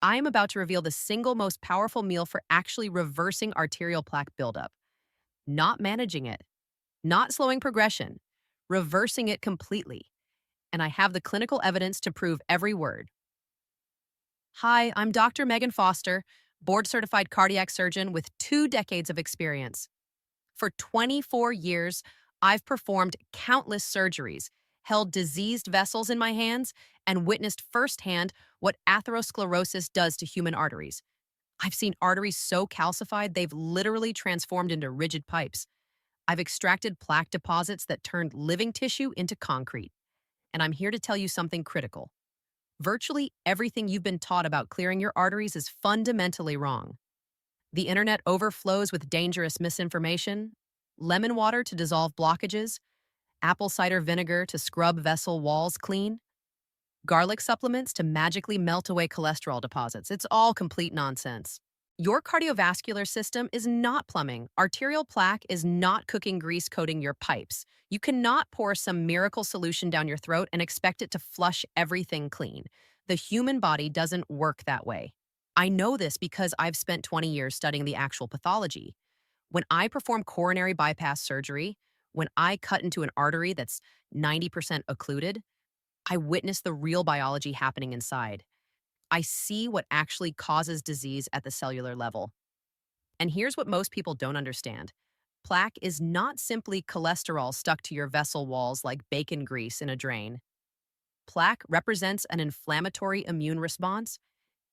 I am about to reveal the single most powerful meal for actually reversing arterial plaque buildup, not managing it, not slowing progression, reversing it completely. And I have the clinical evidence to prove every word. Hi, I'm Dr. Megan Foster, board certified cardiac surgeon with 2 decades of experience. For 24 years, I've performed countless surgeries, held diseased vessels in my hands, and witnessed firsthand what atherosclerosis does to human arteries. I've seen arteries so calcified they've literally transformed into rigid pipes. I've extracted plaque deposits that turned living tissue into concrete. And I'm here to tell you something critical. Virtually everything you've been taught about clearing your arteries is fundamentally wrong. The internet overflows with dangerous misinformation: lemon water to dissolve blockages, apple cider vinegar to scrub vessel walls clean, garlic supplements to magically melt away cholesterol deposits. It's all complete nonsense. Your cardiovascular system is not plumbing. Arterial plaque is not cooking grease coating your pipes. You cannot pour some miracle solution down your throat and expect it to flush everything clean. The human body doesn't work that way. I know this because I've spent 20 years studying the actual pathology. When I perform coronary bypass surgery, when I cut into an artery that's 90% occluded, I witness the real biology happening inside. I see what actually causes disease at the cellular level. And here's what most people don't understand: plaque is not simply cholesterol stuck to your vessel walls like bacon grease in a drain. Plaque represents an inflammatory immune response.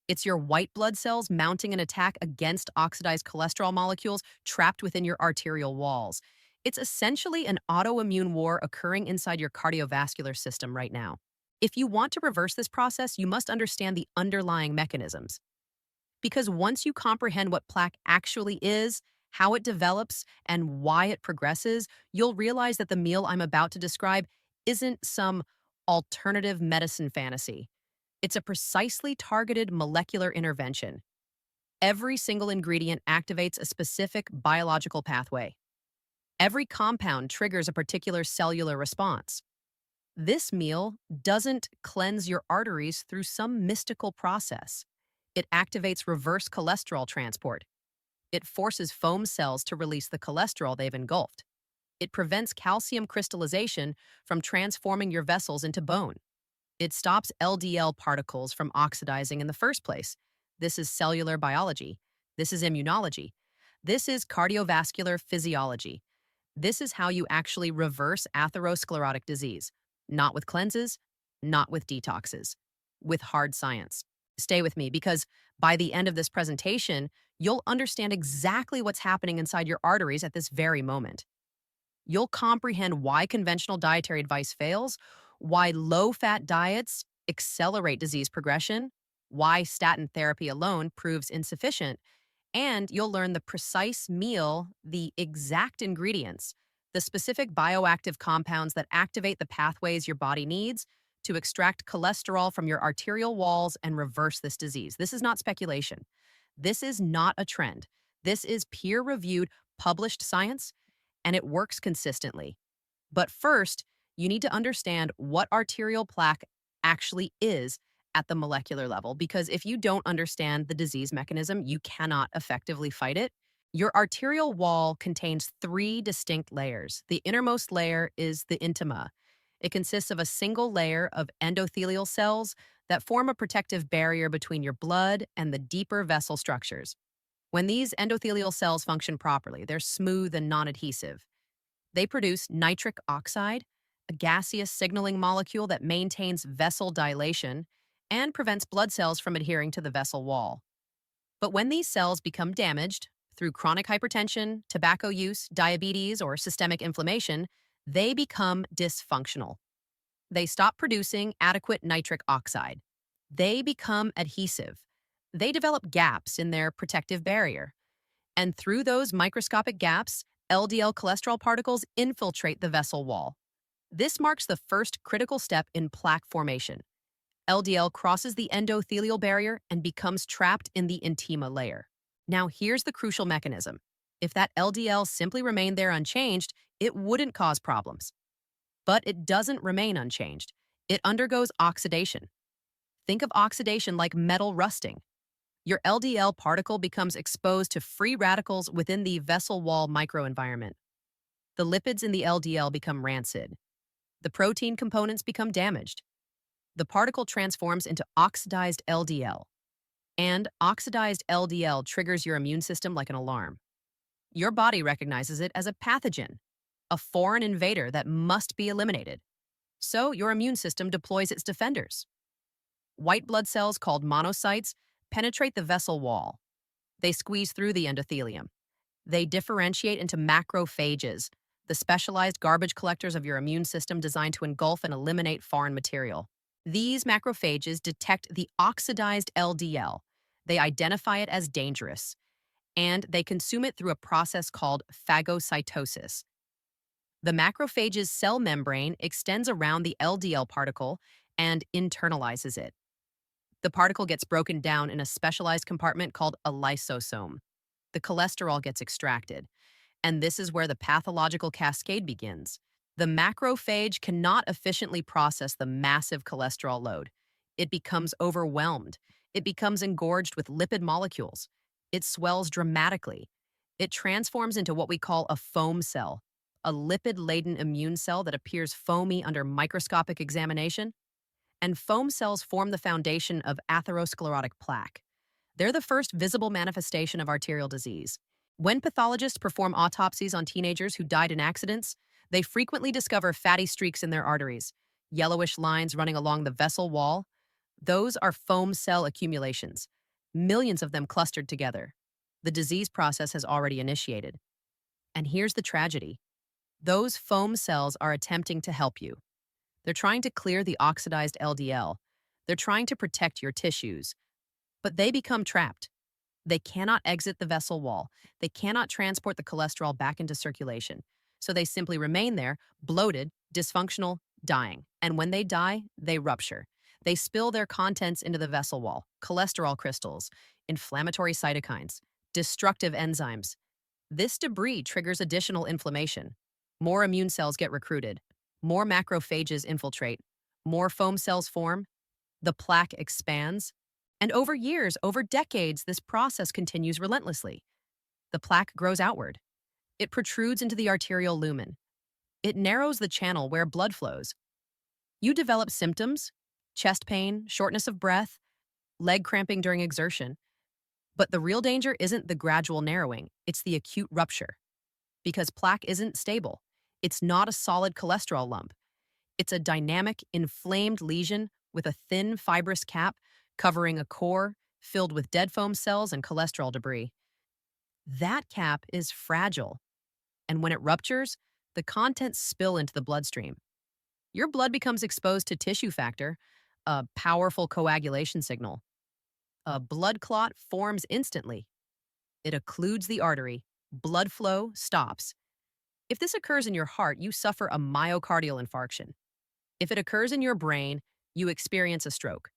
It's your white blood cells mounting an attack against oxidized cholesterol molecules trapped within your arterial walls. It's essentially an autoimmune war occurring inside your cardiovascular system right now. If you want to reverse this process, you must understand the underlying mechanisms. Because once you comprehend what plaque actually is, how it develops, and why it progresses, you'll realize that the meal I'm about to describe isn't some alternative medicine fantasy. It's a precisely targeted molecular intervention. Every single ingredient activates a specific biological pathway. Every compound triggers a particular cellular response. This meal doesn't cleanse your arteries through some mystical process. It activates reverse cholesterol transport. It forces foam cells to release the cholesterol they've engulfed. It prevents calcium crystallization from transforming your vessels into bone. It stops LDL particles from oxidizing in the first place. This is cellular biology. This is immunology. This is cardiovascular physiology. This is how you actually reverse atherosclerotic disease. Not with cleanses, not with detoxes, with hard science. Stay with me because by the end of this presentation, you'll understand exactly what's happening inside your arteries at this very moment. You'll comprehend why conventional dietary advice fails, why low-fat diets accelerate disease progression, why statin therapy alone proves insufficient, and you'll learn the precise meal, the exact ingredients, the specific bioactive compounds that activate the pathways your body needs to extract cholesterol from your arterial walls and reverse this disease. This is not speculation. This is not a trend. This is peer-reviewed, published science, and it works consistently. But first, you need to understand what arterial plaque actually is at the molecular level, because if you don't understand the disease mechanism, you cannot effectively fight it. Your arterial wall contains three distinct layers. The innermost layer is the intima. It consists of a single layer of endothelial cells that form a protective barrier between your blood and the deeper vessel structures. When these endothelial cells function properly, they're smooth and non-adhesive. They produce nitric oxide, a gaseous signaling molecule that maintains vessel dilation and prevents blood cells from adhering to the vessel wall. But when these cells become damaged through chronic hypertension, tobacco use, diabetes, or systemic inflammation, they become dysfunctional. They stop producing adequate nitric oxide. They become adhesive. They develop gaps in their protective barrier. And through those microscopic gaps, LDL cholesterol particles infiltrate the vessel wall. This marks the first critical step in plaque formation. LDL crosses the endothelial barrier and becomes trapped in the intima layer. Now, here's the crucial mechanism. If that LDL simply remained there unchanged, it wouldn't cause problems. But it doesn't remain unchanged. It undergoes oxidation. Think of oxidation like metal rusting. Your LDL particle becomes exposed to free radicals within the vessel wall microenvironment. The lipids in the LDL become rancid. The protein components become damaged. The particle transforms into oxidized LDL. And oxidized LDL triggers your immune system like an alarm. Your body recognizes it as a pathogen, a foreign invader that must be eliminated. So your immune system deploys its defenders. White blood cells called monocytes penetrate the vessel wall. They squeeze through the endothelium. They differentiate into macrophages, the specialized garbage collectors of your immune system designed to engulf and eliminate foreign material. These macrophages detect the oxidized LDL. They identify it as dangerous, and they consume it through a process called phagocytosis. The macrophage's cell membrane extends around the LDL particle and internalizes it. The particle gets broken down in a specialized compartment called a lysosome. The cholesterol gets extracted, and this is where the pathological cascade begins. The macrophage cannot efficiently process the massive cholesterol load. It becomes overwhelmed. It becomes engorged with lipid molecules. It swells dramatically. It transforms into what we call a foam cell, a lipid-laden immune cell that appears foamy under microscopic examination. And foam cells form the foundation of atherosclerotic plaque. They're the first visible manifestation of arterial disease. When pathologists perform autopsies on teenagers who died in accidents, they frequently discover fatty streaks in their arteries, yellowish lines running along the vessel wall. Those are foam cell accumulations, millions of them clustered together. The disease process has already initiated. And here's the tragedy. Those foam cells are attempting to help you. They're trying to clear the oxidized LDL. They're trying to protect your tissues. But they become trapped. They cannot exit the vessel wall. They cannot transport the cholesterol back into circulation. So they simply remain there, bloated, dysfunctional, dying. And when they die, they rupture. They spill their contents into the vessel wall, cholesterol crystals, inflammatory cytokines, destructive enzymes. This debris triggers additional inflammation. More immune cells get recruited. More macrophages infiltrate. More foam cells form. The plaque expands. And over years, over decades, this process continues relentlessly. The plaque grows outward. It protrudes into the arterial lumen. It narrows the channel where blood flows. You develop symptoms, chest pain, shortness of breath, leg cramping during exertion. But the real danger isn't the gradual narrowing, it's the acute rupture. Because plaque isn't stable. It's not a solid cholesterol lump. It's a dynamic, inflamed lesion with a thin, fibrous cap covering a core filled with dead foam cells and cholesterol debris. That cap is fragile, and when it ruptures, the contents spill into the bloodstream. Your blood becomes exposed to tissue factor, a powerful coagulation signal. A blood clot forms instantly. It occludes the artery. Blood flow stops. If this occurs in your heart, you suffer a myocardial infarction. If it occurs in your brain, you experience a stroke.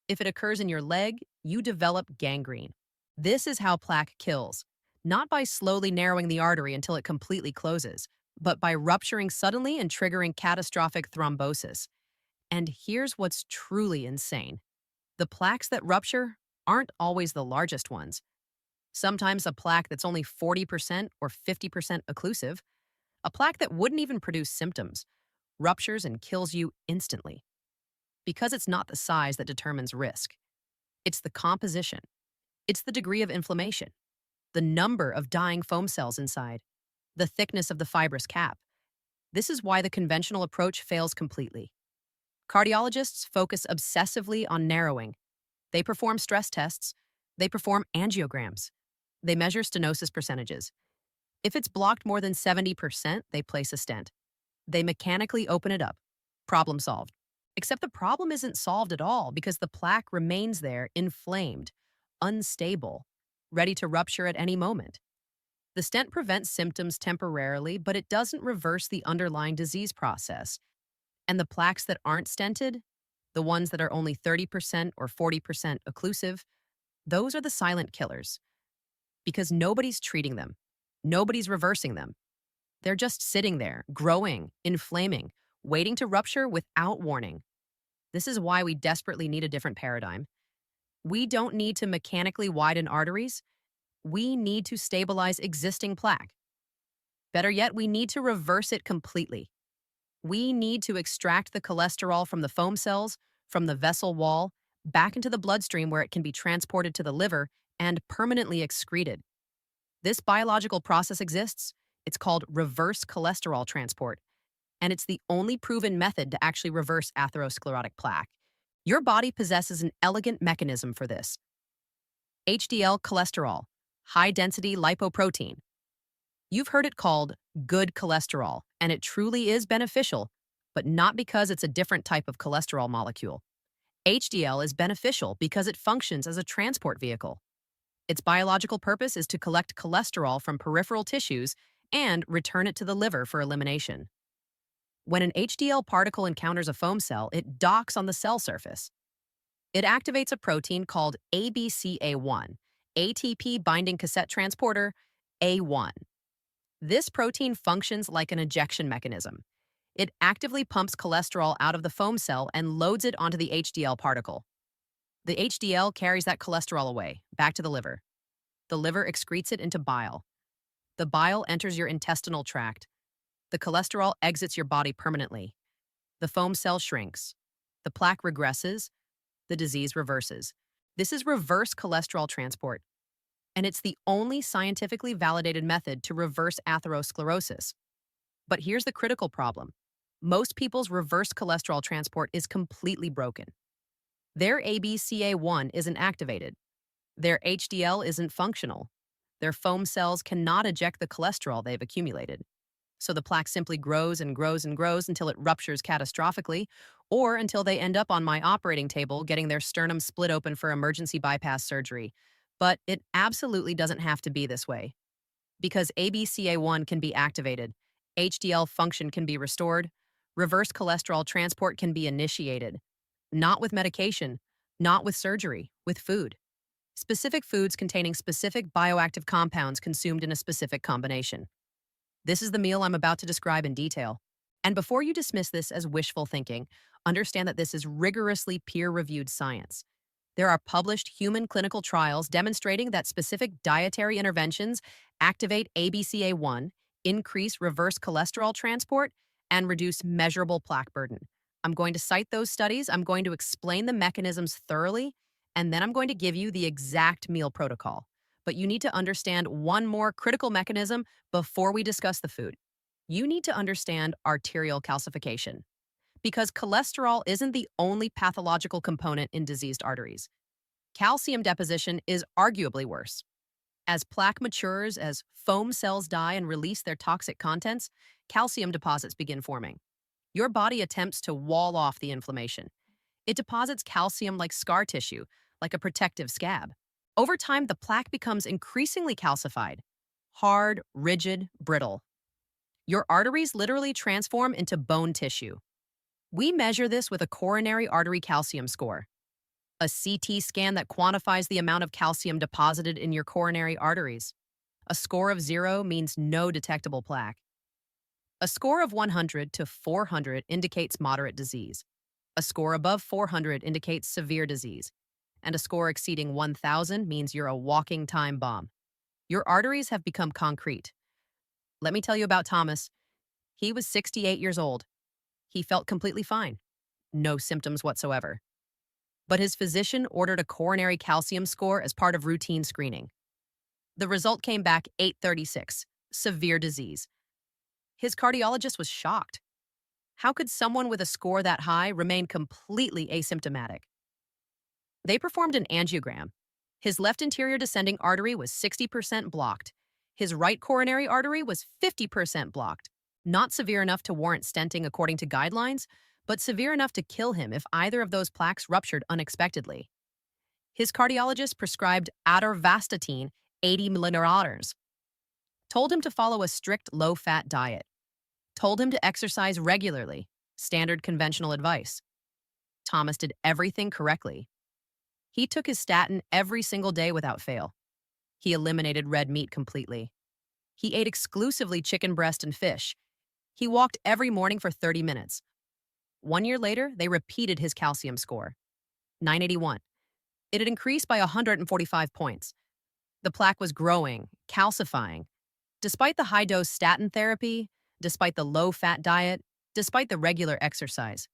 If it occurs in your leg, you develop gangrene. This is how plaque kills, not by slowly narrowing the artery until it completely closes, but by rupturing suddenly and triggering catastrophic thrombosis. And here's what's truly insane. The plaques that rupture aren't always the largest ones. Sometimes a plaque that's only 40% or 50% occlusive, a plaque that wouldn't even produce symptoms, ruptures and kills you instantly. Because it's not the size that determines risk. It's the composition. It's the degree of inflammation, the number of dying foam cells inside, the thickness of the fibrous cap. This is why the conventional approach fails completely. Cardiologists focus obsessively on narrowing. They perform stress tests. They perform angiograms. They measure stenosis percentages. If it's blocked more than 70%, they place a stent. They mechanically open it up. Problem solved. Except the problem isn't solved at all because the plaque remains there, inflamed, unstable, ready to rupture at any moment. The stent prevents symptoms temporarily, but it doesn't reverse the underlying disease process. And the plaques that aren't stented, the ones that are only 30% or 40% occlusive, those are the silent killers. Because nobody's treating them. Nobody's reversing them. They're just sitting there, growing, inflaming, waiting to rupture without warning. This is why we desperately need a different paradigm. We don't need to mechanically widen arteries. We need to stabilize existing plaque. Better yet, we need to reverse it completely. We need to extract the cholesterol from the foam cells, from the vessel wall, back into the bloodstream where it can be transported to the liver and permanently excreted. This biological process exists. It's called reverse cholesterol transport, and it's the only proven method to actually reverse atherosclerotic plaque. Your body possesses an elegant mechanism for this. HDL cholesterol, high density lipoprotein. You've heard it called good cholesterol, and it truly is beneficial, but not because it's a different type of cholesterol molecule. HDL is beneficial because it functions as a transport vehicle. Its biological purpose is to collect cholesterol from peripheral tissues and return it to the liver for elimination. When an HDL particle encounters a foam cell, it docks on the cell surface. It activates a protein called ABCA1, ATP binding cassette transporter, A1. This protein functions like an ejection mechanism. It actively pumps cholesterol out of the foam cell and loads it onto the HDL particle. The HDL carries that cholesterol away, back to the liver. The liver excretes it into bile. The bile enters your intestinal tract. The cholesterol exits your body permanently. The foam cell shrinks. The plaque regresses. The disease reverses. This is reverse cholesterol transport, and it's the only scientifically validated method to reverse atherosclerosis. But here's the critical problem. Most people's reverse cholesterol transport is completely broken. Their ABCA1 isn't activated. Their HDL isn't functional. Their foam cells cannot eject the cholesterol they've accumulated. So the plaque simply grows and grows and grows until it ruptures catastrophically, or until they end up on my operating table getting their sternum split open for emergency bypass surgery. But it absolutely doesn't have to be this way. Because ABCA1 can be activated, HDL function can be restored, reverse cholesterol transport can be initiated. Not with medication, not with surgery, with food. Specific foods containing specific bioactive compounds consumed in a specific combination. This is the meal I'm about to describe in detail. And before you dismiss this as wishful thinking, understand that this is rigorously peer-reviewed science. There are published human clinical trials demonstrating that specific dietary interventions activate ABCA1, increase reverse cholesterol transport, and reduce measurable plaque burden. I'm going to cite those studies, I'm going to explain the mechanisms thoroughly, and then I'm going to give you the exact meal protocol. But you need to understand one more critical mechanism before we discuss the food. You need to understand arterial calcification, because cholesterol isn't the only pathological component in diseased arteries. Calcium deposition is arguably worse. As plaque matures, as foam cells die and release their toxic contents, calcium deposits begin forming. Your body attempts to wall off the inflammation. It deposits calcium like scar tissue, like a protective scab. Over time, the plaque becomes increasingly calcified, hard, rigid, brittle. Your arteries literally transform into bone tissue. We measure this with a coronary artery calcium score, a CT scan that quantifies the amount of calcium deposited in your coronary arteries. A score of 0 means no detectable plaque. A score of 100 to 400 indicates moderate disease. A score above 400 indicates severe disease. And a score exceeding 1,000 means you're a walking time bomb. Your arteries have become concrete. Let me tell you about Thomas. He was 68 years old. He felt completely fine. No symptoms whatsoever. But his physician ordered a coronary calcium score as part of routine screening. The result came back 836, severe disease. His cardiologist was shocked. How could someone with a score that high remain completely asymptomatic? They performed an angiogram. His left anterior descending artery was 60% blocked. His right coronary artery was 50% blocked. Not severe enough to warrant stenting according to guidelines, but severe enough to kill him if either of those plaques ruptured unexpectedly. His cardiologist prescribed atorvastatin 80 milliliters, told him to follow a strict low-fat diet, told him to exercise regularly, standard conventional advice. Thomas did everything correctly. He took his statin every single day without fail. He eliminated red meat completely. He ate exclusively chicken breast and fish. He walked every morning for 30 minutes. 1 year later, they repeated his calcium score, 981. It had increased by 145 points. The plaque was growing, calcifying. Despite the high dose statin therapy, despite the low fat diet, despite the regular exercise,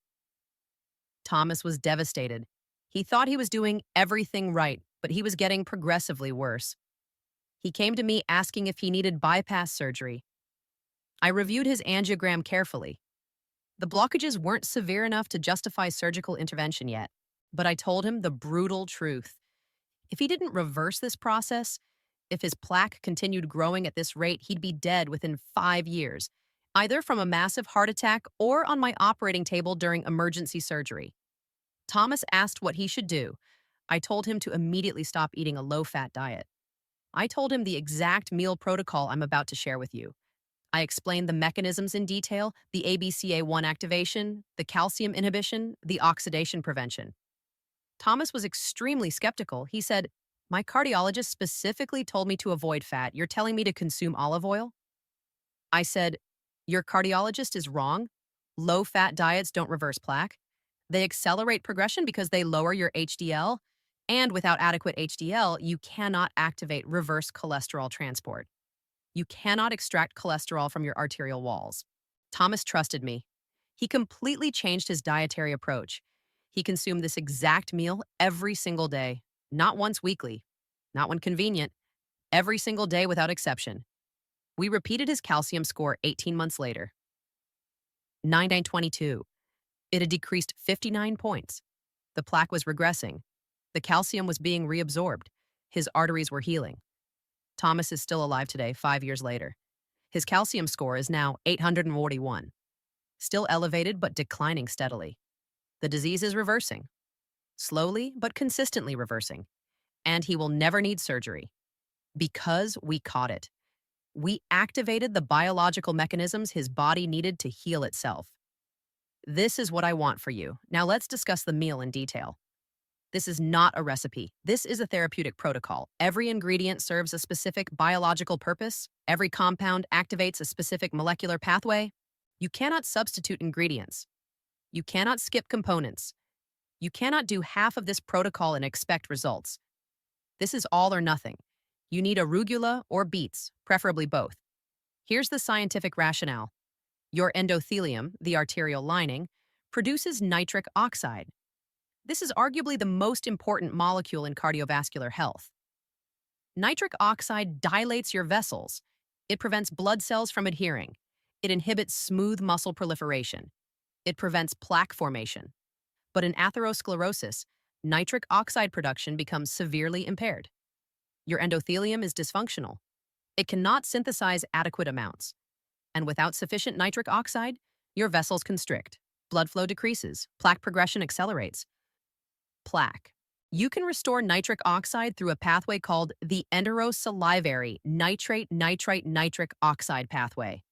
Thomas was devastated. He thought he was doing everything right, but he was getting progressively worse. He came to me asking if he needed bypass surgery. I reviewed his angiogram carefully. The blockages weren't severe enough to justify surgical intervention yet, but I told him the brutal truth. If he didn't reverse this process, if his plaque continued growing at this rate, he'd be dead within 5 years, either from a massive heart attack or on my operating table during emergency surgery. Thomas asked what he should do. I told him to immediately stop eating a low-fat diet. I told him the exact meal protocol I'm about to share with you. I explained the mechanisms in detail, the ABCA1 activation, the calcium inhibition, the oxidation prevention. Thomas was extremely skeptical. He said, "My cardiologist specifically told me to avoid fat. You're telling me to consume olive oil?" I said, "Your cardiologist is wrong. Low-fat diets don't reverse plaque. They accelerate progression because they lower your HDL, and without adequate HDL, you cannot activate reverse cholesterol transport. You cannot extract cholesterol from your arterial walls." Thomas trusted me. He completely changed his dietary approach. He consumed this exact meal every single day, not once weekly, not when convenient, every single day without exception. We repeated his calcium score 18 months later. 9922. It had decreased 59 points. The plaque was regressing. The calcium was being reabsorbed. His arteries were healing. Thomas is still alive today, 5 years later. His calcium score is now 841. Still elevated, but declining steadily. The disease is reversing. Slowly, but consistently reversing. And he will never need surgery. Because we caught it. We activated the biological mechanisms his body needed to heal itself. This is what I want for you. Now let's discuss the meal in detail. This is not a recipe. This is a therapeutic protocol. Every ingredient serves a specific biological purpose. Every compound activates a specific molecular pathway. You cannot substitute ingredients. You cannot skip components. You cannot do half of this protocol and expect results. This is all or nothing. You need arugula or beets, preferably both. Here's the scientific rationale. Your endothelium, the arterial lining, produces nitric oxide. This is arguably the most important molecule in cardiovascular health. Nitric oxide dilates your vessels. It prevents blood cells from adhering. It inhibits smooth muscle proliferation. It prevents plaque formation. But in atherosclerosis, nitric oxide production becomes severely impaired. Your endothelium is dysfunctional. It cannot synthesize adequate amounts. And without sufficient nitric oxide, your vessels constrict. Blood flow decreases. Plaque progression accelerates. Plaque. You can restore nitric oxide through a pathway called the enterosalivary nitrate-nitrite-nitric oxide pathway.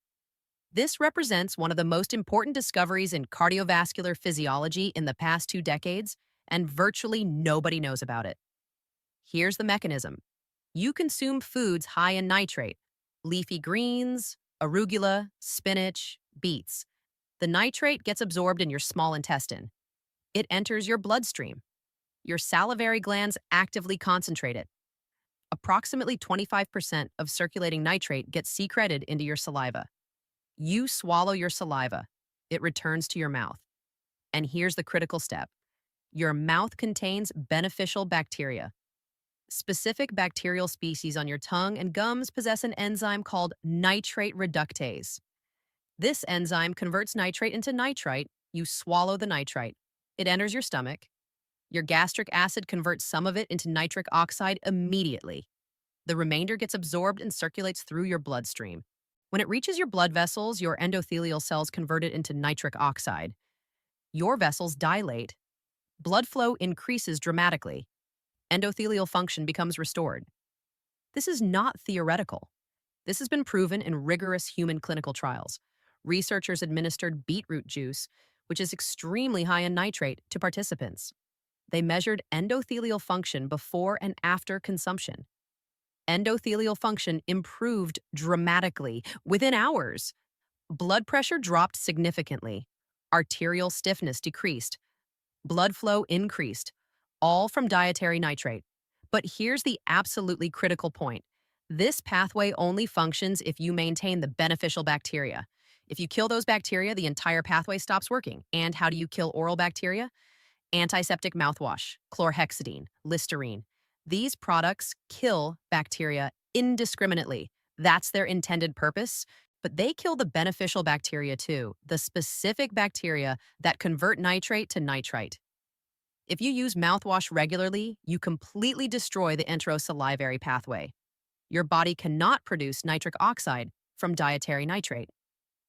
This represents one of the most important discoveries in cardiovascular physiology in the past 2 decades, and virtually nobody knows about it. Here's the mechanism. You consume foods high in nitrate, leafy greens, arugula, spinach, beets. The nitrate gets absorbed in your small intestine. It enters your bloodstream. Your salivary glands actively concentrate it. Approximately 25% of circulating nitrate gets secreted into your saliva. You swallow your saliva. It returns to your mouth. And here's the critical step. Your mouth contains beneficial bacteria. Specific bacterial species on your tongue and gums possess an enzyme called nitrate reductase. This enzyme converts nitrate into nitrite. You swallow the nitrite. It enters your stomach. Your gastric acid converts some of it into nitric oxide immediately. The remainder gets absorbed and circulates through your bloodstream. When it reaches your blood vessels, your endothelial cells convert it into nitric oxide. Your vessels dilate. Blood flow increases dramatically. Endothelial function becomes restored. This is not theoretical. This has been proven in rigorous human clinical trials. Researchers administered beetroot juice, which is extremely high in nitrate, to participants. They measured endothelial function before and after consumption. Endothelial function improved dramatically within hours. Blood pressure dropped significantly. Arterial stiffness decreased. Blood flow increased. all from dietary nitrate. But here's the absolutely critical point. This pathway only functions if you maintain the beneficial bacteria. If you kill those bacteria, the entire pathway stops working. And how do you kill oral bacteria? Antiseptic mouthwash, chlorhexidine, Listerine. These products kill bacteria indiscriminately. That's their intended purpose. But they kill the beneficial bacteria too, the specific bacteria that convert nitrate to nitrite. If you use mouthwash regularly, you completely destroy the enterosalivary pathway. Your body cannot produce nitric oxide from dietary nitrate.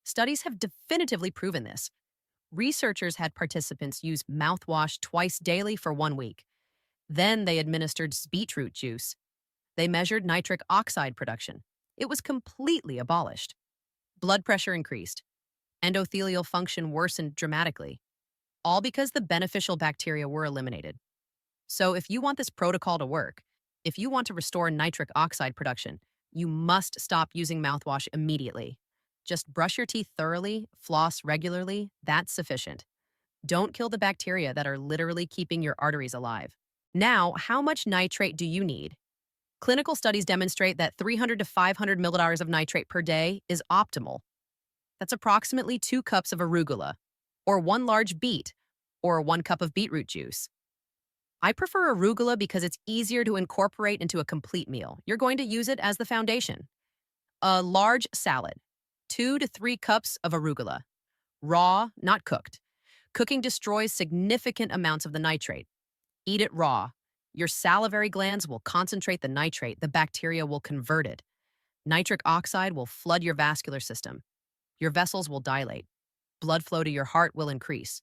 Studies have definitively proven this. Researchers had participants use mouthwash twice daily for 1 week. Then they administered beetroot juice. They measured nitric oxide production. It was completely abolished. Blood pressure increased. Endothelial function worsened dramatically, all because the beneficial bacteria were eliminated. So if you want this protocol to work, if you want to restore nitric oxide production, you must stop using mouthwash immediately. Just brush your teeth thoroughly, floss regularly, that's sufficient. Don't kill the bacteria that are literally keeping your arteries alive. Now, how much nitrate do you need? Clinical studies demonstrate that 300 to 500 milliliters of nitrate per day is optimal. That's approximately 2 cups of arugula, or 1 large beet, or 1 cup of beetroot juice. I prefer arugula because it's easier to incorporate into a complete meal. You're going to use it as the foundation. A large salad, 2 to 3 cups of arugula. Raw, not cooked. Cooking destroys significant amounts of the nitrate. Eat it raw. Your salivary glands will concentrate the nitrate, the bacteria will convert it. Nitric oxide will flood your vascular system. Your vessels will dilate. Blood flow to your heart will increase.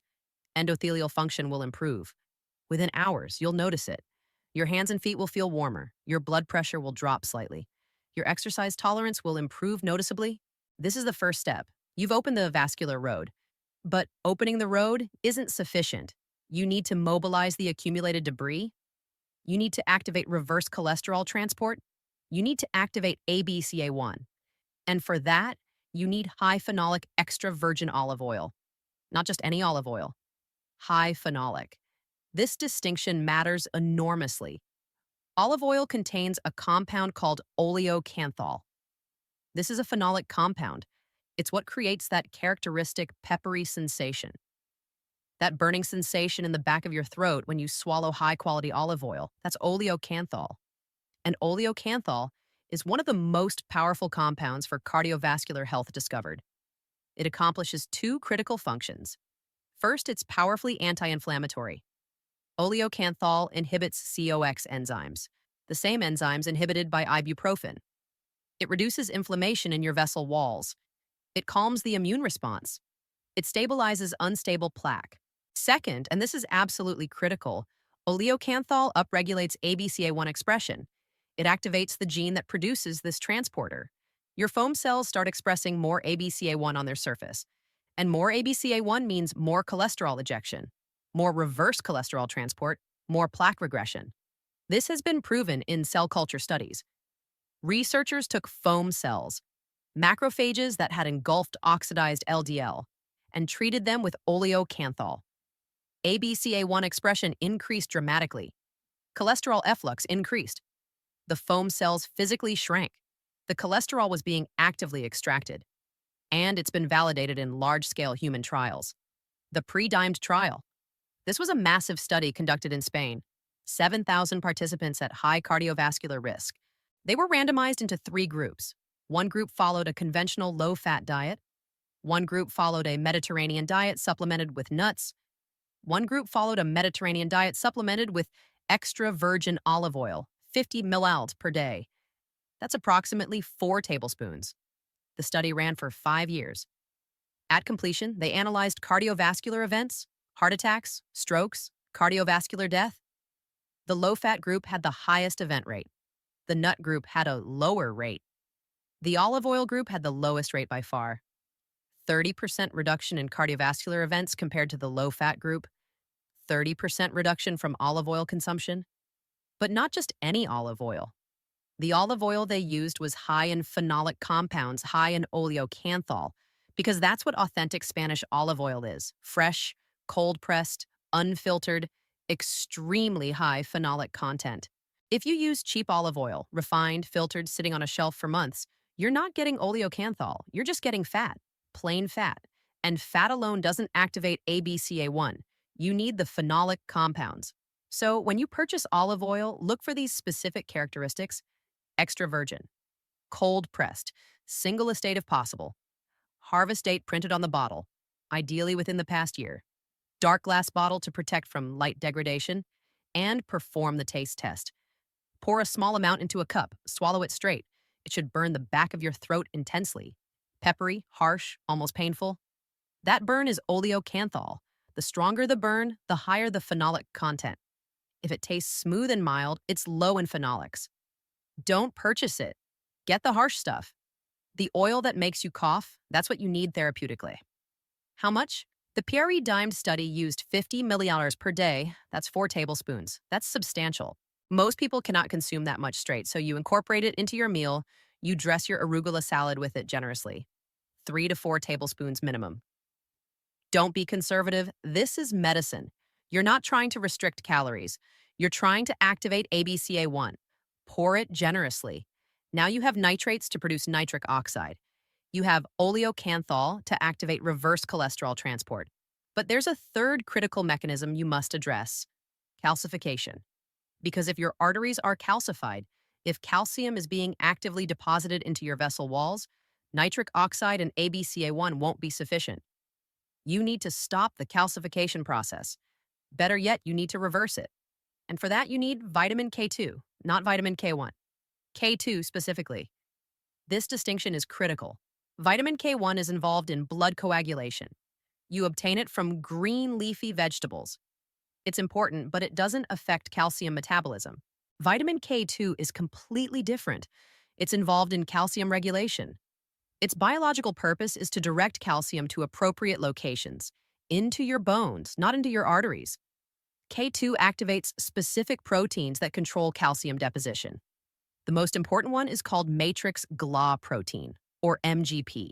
Endothelial function will improve. Within hours, you'll notice it. Your hands and feet will feel warmer. Your blood pressure will drop slightly. Your exercise tolerance will improve noticeably. This is the first step. You've opened the vascular road. But opening the road isn't sufficient. You need to mobilize the accumulated debris. You need to activate reverse cholesterol transport. You need to activate ABCA1. And for that, you need high phenolic extra virgin olive oil. Not just any olive oil. High phenolic. This distinction matters enormously. Olive oil contains a compound called oleocanthal. This is a phenolic compound. It's what creates that characteristic peppery sensation. That burning sensation in the back of your throat when you swallow high-quality olive oil, that's oleocanthal. And oleocanthal is one of the most powerful compounds for cardiovascular health discovered. It accomplishes 2 critical functions. First, it's powerfully anti-inflammatory. Oleocanthal inhibits COX enzymes, the same enzymes inhibited by ibuprofen. It reduces inflammation in your vessel walls. It calms the immune response. It stabilizes unstable plaque. Second, and this is absolutely critical, oleocanthal upregulates ABCA1 expression. It activates the gene that produces this transporter. Your foam cells start expressing more ABCA1 on their surface. And more ABCA1 means more cholesterol ejection, more reverse cholesterol transport, more plaque regression. This has been proven in cell culture studies. Researchers took foam cells, macrophages that had engulfed oxidized LDL, and treated them with oleocanthal. ABCA1 expression increased dramatically. Cholesterol efflux increased. The foam cells physically shrank. The cholesterol was being actively extracted. And it's been validated in large-scale human trials. The pre-dimed trial. This was a massive study conducted in Spain. 7,000 participants at high cardiovascular risk. They were randomized into 3 groups. One group followed a conventional low-fat diet. One group followed a Mediterranean diet supplemented with nuts. One group followed a Mediterranean diet supplemented with extra virgin olive oil, 50 milliliters per day. That's approximately 4 tablespoons. The study ran for 5 years. At completion, they analyzed cardiovascular events, heart attacks, strokes, cardiovascular death. The low-fat group had the highest event rate. The nut group had a lower rate. The olive oil group had the lowest rate by far. 30% reduction in cardiovascular events compared to the low-fat group. 30% reduction from olive oil consumption. But not just any olive oil. The olive oil they used was high in phenolic compounds, high in oleocanthal, because that's what authentic Spanish olive oil is. Fresh, cold-pressed, unfiltered. Extremely high phenolic content. If you use cheap olive oil, refined, filtered, sitting on a shelf for months, you're not getting oleocanthal, you're just getting fat, plain fat. And fat alone doesn't activate ABCA1. You need the phenolic compounds. So when you purchase olive oil, look for these specific characteristics: extra virgin, cold pressed, single estate if possible, harvest date printed on the bottle, ideally within the past year, dark glass bottle to protect from light degradation, and perform the taste test. Pour a small amount into a cup, swallow it straight. It should burn the back of your throat intensely. Peppery, harsh, almost painful. That burn is oleocanthal. The stronger the burn, the higher the phenolic content. If it tastes smooth and mild, it's low in phenolics. Don't purchase it. Get the harsh stuff. The oil that makes you cough, that's what you need therapeutically. How much? The PRE Dimed study used 50 milliliters per day. That's 4 tablespoons. That's substantial. Most people cannot consume that much straight, so you incorporate it into your meal. You dress your arugula salad with it generously. 3 to 4 tablespoons minimum. Don't be conservative. This is medicine. You're not trying to restrict calories. You're trying to activate ABCA1. Pour it generously. Now you have nitrates to produce nitric oxide. You have oleocanthal to activate reverse cholesterol transport. But there's a third critical mechanism you must address: calcification. Because if your arteries are calcified, if calcium is being actively deposited into your vessel walls, nitric oxide and ABCA1 won't be sufficient. You need to stop the calcification process. Better yet, you need to reverse it. And for that, you need vitamin K2, not vitamin K1. K2 specifically. This distinction is critical. Vitamin K1 is involved in blood coagulation. You obtain it from green leafy vegetables. It's important, but it doesn't affect calcium metabolism. Vitamin K2 is completely different. It's involved in calcium regulation. Its biological purpose is to direct calcium to appropriate locations, into your bones, not into your arteries. K2 activates specific proteins that control calcium deposition. The most important one is called matrix GLA protein, or MGP.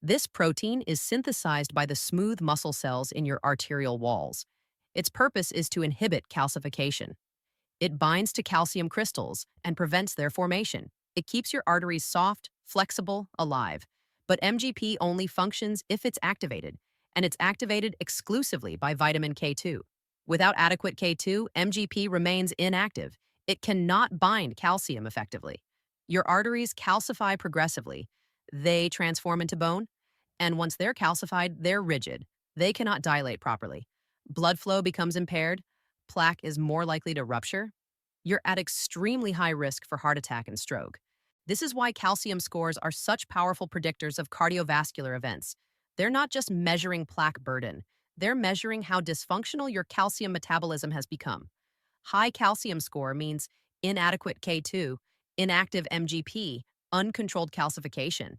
This protein is synthesized by the smooth muscle cells in your arterial walls. Its purpose is to inhibit calcification. It binds to calcium crystals and prevents their formation. It keeps your arteries soft, flexible, alive. But MGP only functions if it's activated, and it's activated exclusively by vitamin K2. Without adequate K2, MGP remains inactive. It cannot bind calcium effectively. Your arteries calcify progressively. They transform into bone, and once they're calcified, they're rigid. They cannot dilate properly. Blood flow becomes impaired. Plaque is more likely to rupture. You're at extremely high risk for heart attack and stroke. This is why calcium scores are such powerful predictors of cardiovascular events. They're not just measuring plaque burden. They're measuring how dysfunctional your calcium metabolism has become. High calcium score means inadequate K2, inactive MGP, uncontrolled calcification.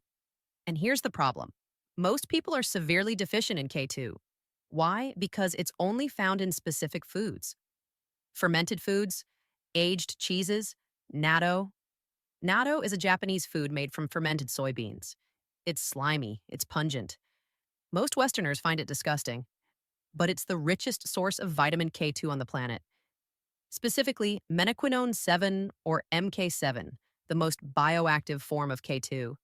And here's the problem. Most people are severely deficient in K2. Why? Because it's only found in specific foods. Fermented foods, aged cheeses, natto. Natto is a Japanese food made from fermented soybeans. It's slimy, it's pungent. Most Westerners find it disgusting, but it's the richest source of vitamin K2 on the planet. Specifically, menaquinone 7 or MK7, the most bioactive form of K2.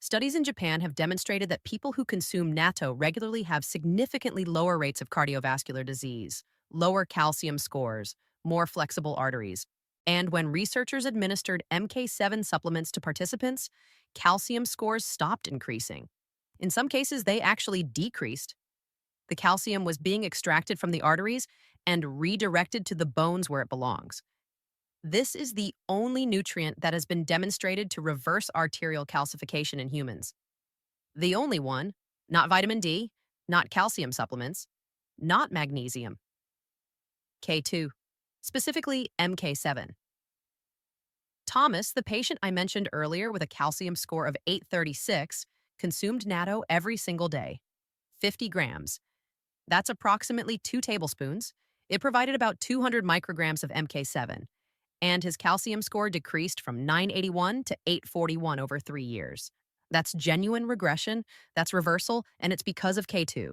Studies in Japan have demonstrated that people who consume natto regularly have significantly lower rates of cardiovascular disease, lower calcium scores, more flexible arteries. And when researchers administered MK7 supplements to participants, calcium scores stopped increasing. In some cases, they actually decreased. The calcium was being extracted from the arteries and redirected to the bones where it belongs. This is the only nutrient that has been demonstrated to reverse arterial calcification in humans. The only one, not vitamin D, not calcium supplements, not magnesium. K2, specifically MK7. Thomas, the patient I mentioned earlier with a calcium score of 836, consumed natto every single day, 50 grams. That's approximately 2 tablespoons. It provided about 200 micrograms of MK7, and his calcium score decreased from 981 to 841 over 3 years. That's genuine regression, that's reversal, and it's because of K2.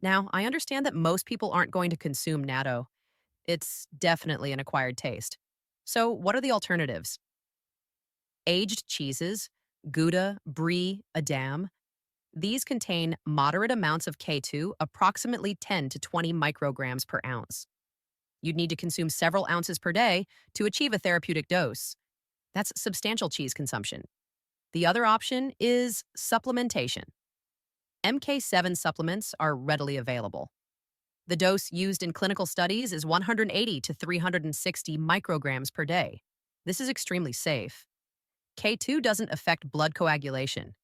Now, I understand that most people aren't going to consume natto. It's definitely an acquired taste. So, what are the alternatives? Aged cheeses, Gouda, Brie, Edam. These contain moderate amounts of K2, approximately 10 to 20 micrograms per ounce. You'd need to consume several ounces per day to achieve a therapeutic dose. That's substantial cheese consumption. The other option is supplementation. MK7 supplements are readily available. The dose used in clinical studies is 180 to 360 micrograms per day. This is extremely safe. K2 doesn't affect blood coagulation.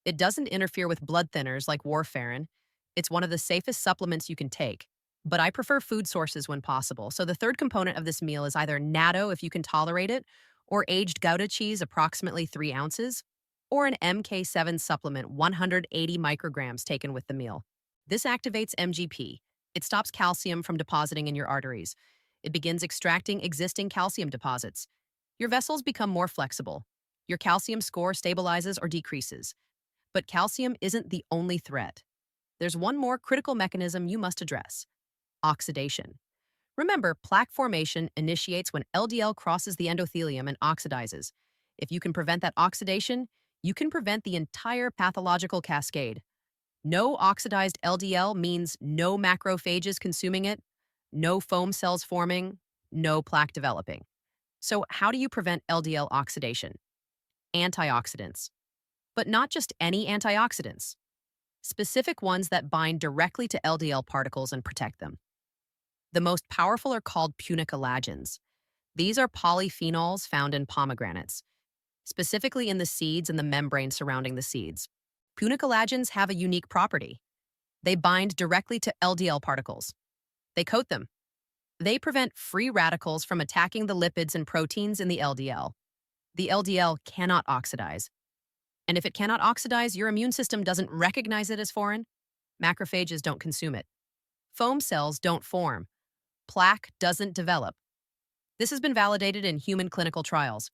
It doesn't interfere with blood thinners like warfarin. It's one of the safest supplements you can take. But I prefer food sources when possible. So the third component of this meal is either natto if you can tolerate it, or aged Gouda cheese, approximately 3 ounces, or an MK7 supplement, 180 micrograms taken with the meal. This activates MGP. It stops calcium from depositing in your arteries. It begins extracting existing calcium deposits. Your vessels become more flexible. Your calcium score stabilizes or decreases. But calcium isn't the only threat. There's one more critical mechanism you must address: oxidation. Remember, plaque formation initiates when LDL crosses the endothelium and oxidizes. If you can prevent that oxidation, you can prevent the entire pathological cascade. No oxidized LDL means no macrophages consuming it, no foam cells forming, no plaque developing. So, how do you prevent LDL oxidation? Antioxidants. But not just any antioxidants, specific ones that bind directly to LDL particles and protect them. The most powerful are called punicolagens. These are polyphenols found in pomegranates, specifically in the seeds and the membrane surrounding the seeds. Punicolagens have a unique property. They bind directly to LDL particles. They coat them. They prevent free radicals from attacking the lipids and proteins in the LDL. The LDL cannot oxidize. And if it cannot oxidize, your immune system doesn't recognize it as foreign. Macrophages don't consume it. Foam cells don't form. Plaque doesn't develop. This has been validated in human clinical trials.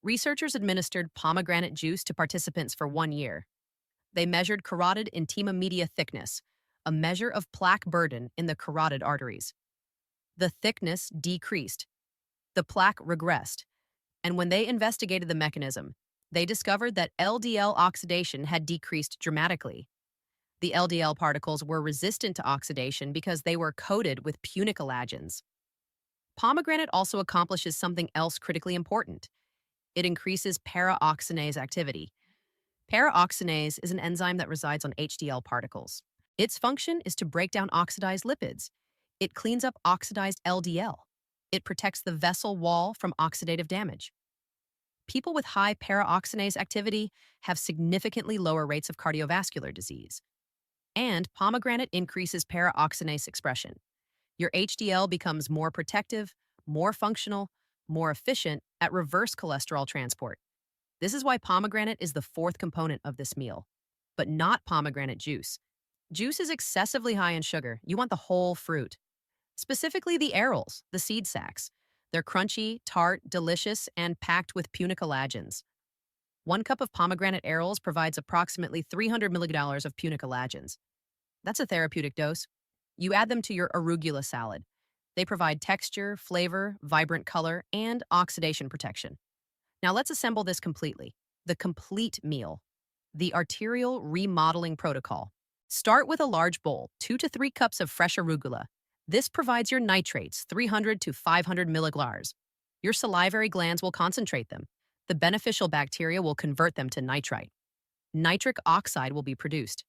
Researchers administered pomegranate juice to participants for 1 year. They measured carotid intima media thickness, a measure of plaque burden in the carotid arteries. The thickness decreased. The plaque regressed. And when they investigated the mechanism, they discovered that LDL oxidation had decreased dramatically. The LDL particles were resistant to oxidation because they were coated with punicolagens. Pomegranate also accomplishes something else critically important. It increases paraoxinase activity. Paraoxinase is an enzyme that resides on HDL particles. Its function is to break down oxidized lipids. It cleans up oxidized LDL. It protects the vessel wall from oxidative damage. People with high paraoxinase activity have significantly lower rates of cardiovascular disease. And pomegranate increases paraoxinase expression. Your HDL becomes more protective, more functional, more efficient at reverse cholesterol transport. This is why pomegranate is the fourth component of this meal, but not pomegranate juice. Juice is excessively high in sugar. You want the whole fruit, specifically the arils, the seed sacs. They're crunchy, tart, delicious, and packed with punicolagens. 1 cup of pomegranate arils provides approximately 300 milligrams of punicolagens. That's a therapeutic dose. You add them to your arugula salad. They provide texture, flavor, vibrant color, and oxidation protection. Now let's assemble this completely. The complete meal. The arterial remodeling protocol. Start with a large bowl, 2 to 3 cups of fresh arugula. This provides your nitrates, 300 to 500 milligrams. Your salivary glands will concentrate them. The beneficial bacteria will convert them to nitrite. Nitric oxide will be produced.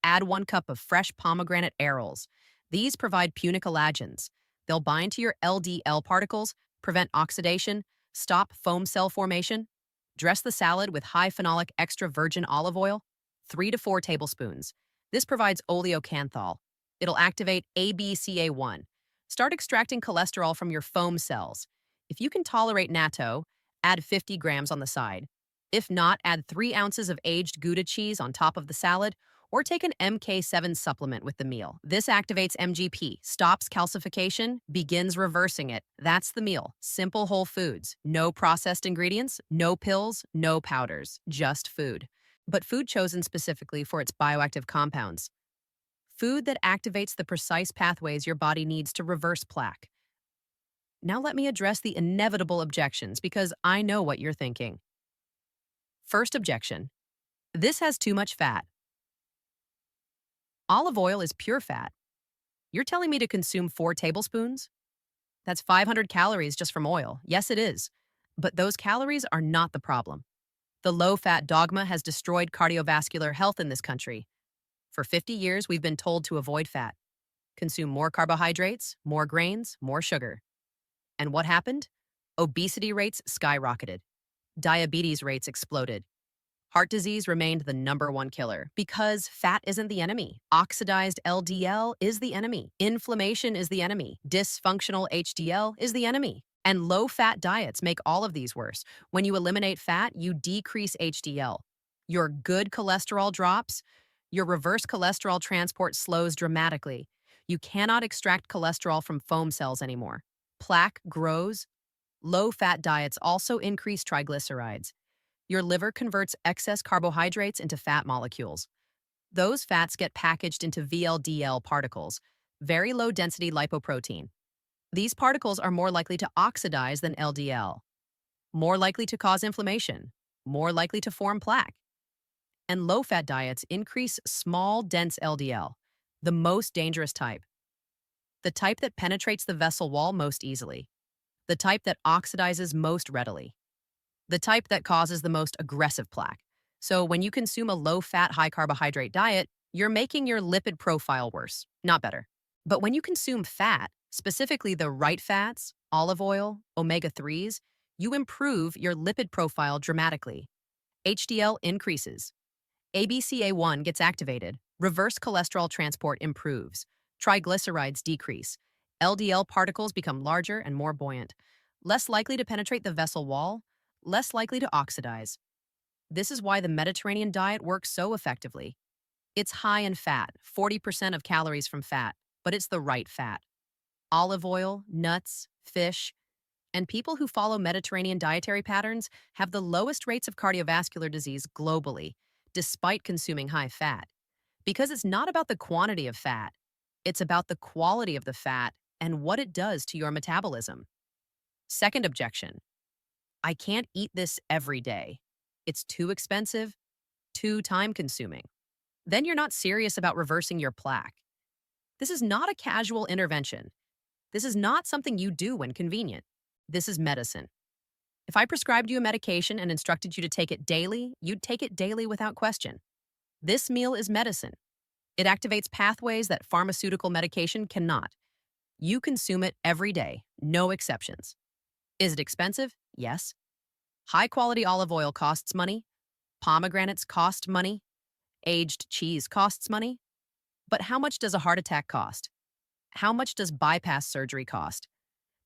Add 1 cup of fresh pomegranate arils. These provide punicolagens. They'll bind to your LDL particles, prevent oxidation, stop foam cell formation. Dress the salad with high phenolic extra virgin olive oil, 3 to 4 tablespoons. This provides oleocanthal. It'll activate ABCA1. Start extracting cholesterol from your foam cells. If you can tolerate natto, add 50 grams on the side. If not, add 3 ounces of aged Gouda cheese on top of the salad, or take an MK7 supplement with the meal. This activates MGP, stops calcification, begins reversing it. That's the meal. Simple whole foods. No processed ingredients, no pills, no powders, just food. But food chosen specifically for its bioactive compounds. Food that activates the precise pathways your body needs to reverse plaque. Now let me address the inevitable objections because I know what you're thinking. First objection: this has too much fat. Olive oil is pure fat. You're telling me to consume 4 tablespoons? That's 500 calories just from oil. Yes, it is. But those calories are not the problem. The low fat dogma has destroyed cardiovascular health in this country. For 50 years, we've been told to avoid fat, consume more carbohydrates, more grains, more sugar. And what happened? Obesity rates skyrocketed. Diabetes rates exploded. Heart disease remained the #1 killer because fat isn't the enemy. Oxidized LDL is the enemy. Inflammation is the enemy. Dysfunctional HDL is the enemy. And low-fat diets make all of these worse. When you eliminate fat, you decrease HDL. Your good cholesterol drops. Your reverse cholesterol transport slows dramatically. You cannot extract cholesterol from foam cells anymore. Plaque grows. Low-fat diets also increase triglycerides. Your liver converts excess carbohydrates into fat molecules. Those fats get packaged into VLDL particles, very low density lipoprotein. These particles are more likely to oxidize than LDL, more likely to cause inflammation, more likely to form plaque. And low fat diets increase small, dense LDL, the most dangerous type, the type that penetrates the vessel wall most easily, the type that oxidizes most readily, the type that causes the most aggressive plaque. So when you consume a low-fat, high-carbohydrate diet, you're making your lipid profile worse, not better. But when you consume fat, specifically the right fats, olive oil, omega-3s, you improve your lipid profile dramatically. HDL increases. ABCA1 gets activated. Reverse cholesterol transport improves. Triglycerides decrease. LDL particles become larger and more buoyant, less likely to penetrate the vessel wall, less likely to oxidize. This is why the Mediterranean diet works so effectively. It's high in fat, 40% of calories from fat, but it's the right fat. Olive oil, nuts, fish, and people who follow Mediterranean dietary patterns have the lowest rates of cardiovascular disease globally, despite consuming high fat. Because it's not about the quantity of fat, it's about the quality of the fat and what it does to your metabolism. Second objection: I can't eat this every day. It's too expensive, too time-consuming. Then you're not serious about reversing your plaque. This is not a casual intervention. This is not something you do when convenient. This is medicine. If I prescribed you a medication and instructed you to take it daily, you'd take it daily without question. This meal is medicine. It activates pathways that pharmaceutical medication cannot. You consume it every day, no exceptions. Is it expensive? Yes. High-quality olive oil costs money. Pomegranates cost money. Aged cheese costs money. But how much does a heart attack cost? How much does bypass surgery cost?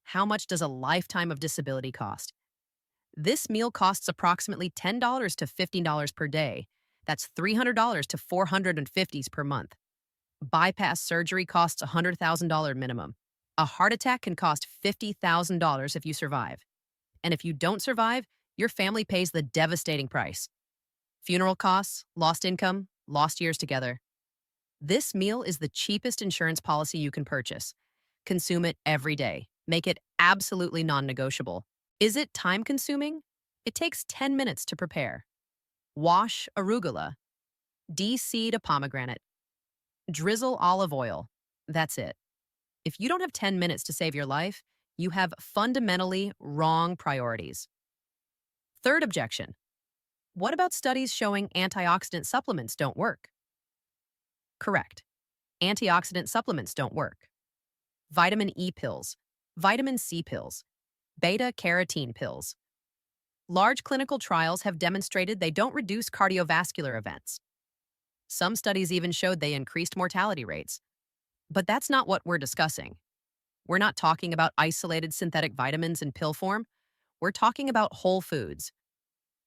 How much does a lifetime of disability cost? This meal costs approximately $10 to $15 per day. That's $300 to $450 per month. Bypass surgery costs $100,000 minimum. A heart attack can cost $50,000 if you survive. And if you don't survive, your family pays the devastating price. Funeral costs, lost income, lost years together. This meal is the cheapest insurance policy you can purchase. Consume it every day. Make it absolutely non-negotiable. Is it time-consuming? It takes 10 minutes to prepare. Wash arugula. De-seed a pomegranate. Drizzle olive oil. That's it. If you don't have 10 minutes to save your life, you have fundamentally wrong priorities. Third objection: what about studies showing antioxidant supplements don't work? Correct. Antioxidant supplements don't work. Vitamin E pills, vitamin C pills, beta-carotene pills. Large clinical trials have demonstrated they don't reduce cardiovascular events. Some studies even showed they increased mortality rates. But that's not what we're discussing. We're not talking about isolated synthetic vitamins in pill form. We're talking about whole foods.